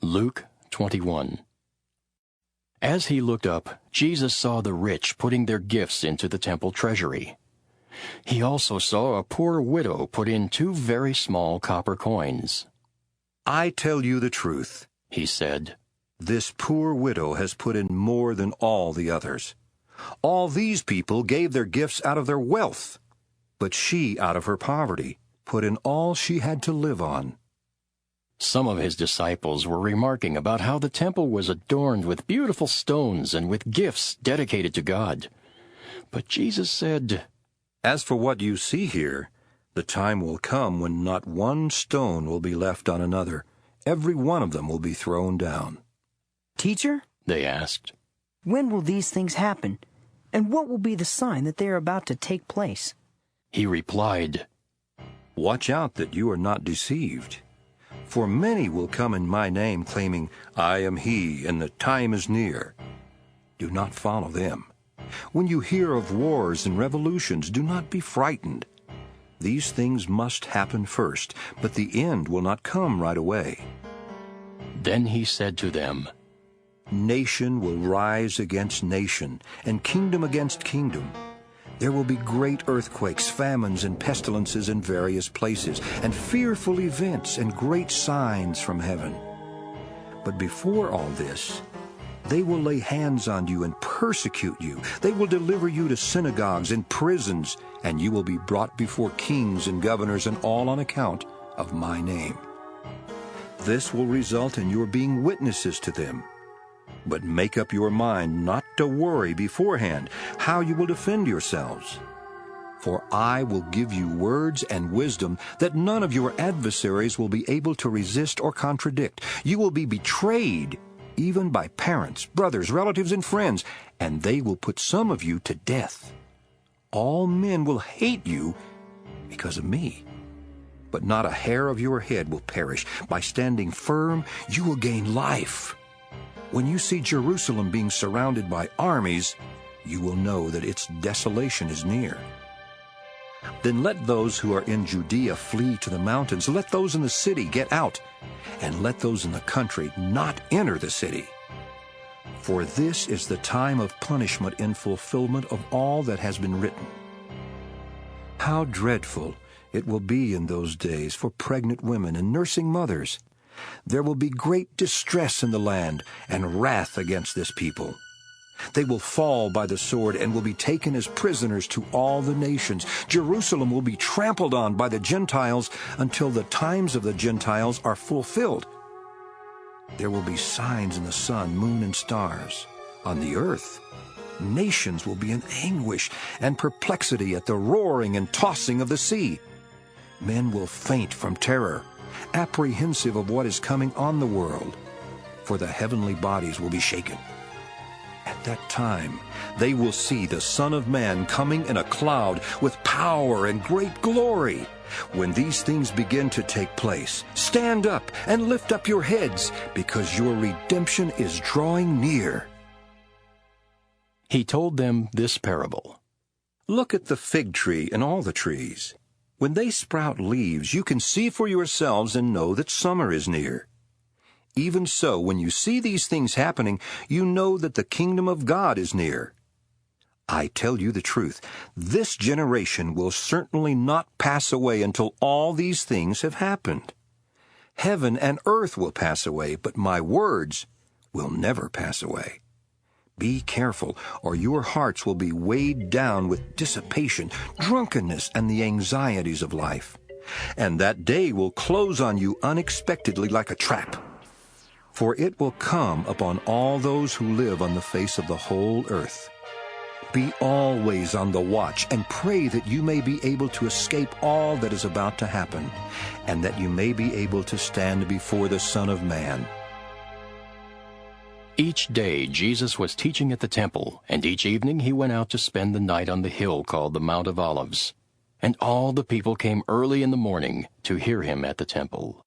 Luke 21. As he looked up, Jesus saw the rich putting their gifts into the temple treasury. He also saw a poor widow put in 2 very small copper coins. "I tell you the truth," he said. "this poor widow has put in more than all the others. All these people gave their gifts out of their wealth, but she, out of her poverty, put in all she had to live on." Some of his disciples were remarking about how the temple was adorned with beautiful stones and with gifts dedicated to God. But Jesus said, "As for what you see here, the time will come when not one stone will be left on another. Every one of them will be thrown down." "Teacher," they asked, "when will these things happen? And what will be the sign that they are about to take place?" He replied, "Watch out that you are not deceived. For many will come in my name, claiming, 'I am he, and the time is near.' Do not follow them. When you hear of wars and revolutions, do not be frightened. These things must happen first, but the end will not come right away." Then he said to them, "Nation will rise against nation, and kingdom against kingdom. There will be great earthquakes, famines, and pestilences in various places, and fearful events and great signs from heaven. But before all this, they will lay hands on you and persecute you. They will deliver you to synagogues and prisons, and you will be brought before kings and governors, and all on account of my name. This will result in your being witnesses to them. But make up your mind not to worry beforehand how you will defend yourselves. For I will give you words and wisdom that none of your adversaries will be able to resist or contradict. You will be betrayed even by parents, brothers, relatives, and friends, and they will put some of you to death. All men will hate you because of me. But not a hair of your head will perish. By standing firm, you will gain life. When you see Jerusalem being surrounded by armies, you will know that its desolation is near. Then let those who are in Judea flee to the mountains. Let those in the city get out, and let those in the country not enter the city. For this is the time of punishment in fulfillment of all that has been written. How dreadful it will be in those days for pregnant women and nursing mothers. There will be great distress in the land and wrath against this people. They will fall by the sword and will be taken as prisoners to all the nations. Jerusalem will be trampled on by the Gentiles until the times of the Gentiles are fulfilled. There will be signs in the sun, moon, and stars. On the earth, nations will be in anguish and perplexity at the roaring and tossing of the sea. Men will faint from terror, apprehensive of what is coming on the world, for the heavenly bodies will be shaken. At that time they will see the Son of Man coming in a cloud with power and great glory. When these things begin to take place, stand up and lift up your heads, because your redemption is drawing near." He told them this parable. Look at the fig tree and all the trees. When they sprout leaves, you can see for yourselves and know that summer is near. Even so, when you see these things happening, you know that the kingdom of God is near. I tell you the truth, this generation will certainly not pass away until all these things have happened. Heaven and earth will pass away, but my words will never pass away. Be careful, or your hearts will be weighed down with dissipation, drunkenness, and the anxieties of life. And that day will close on you unexpectedly like a trap. For it will come upon all those who live on the face of the whole earth. Be always on the watch, and pray that you may be able to escape all that is about to happen, and that you may be able to stand before the Son of Man. Each day Jesus was teaching at the temple, and each evening he went out to spend the night on the hill called the Mount of Olives. And all the people came early in the morning to hear him at the temple.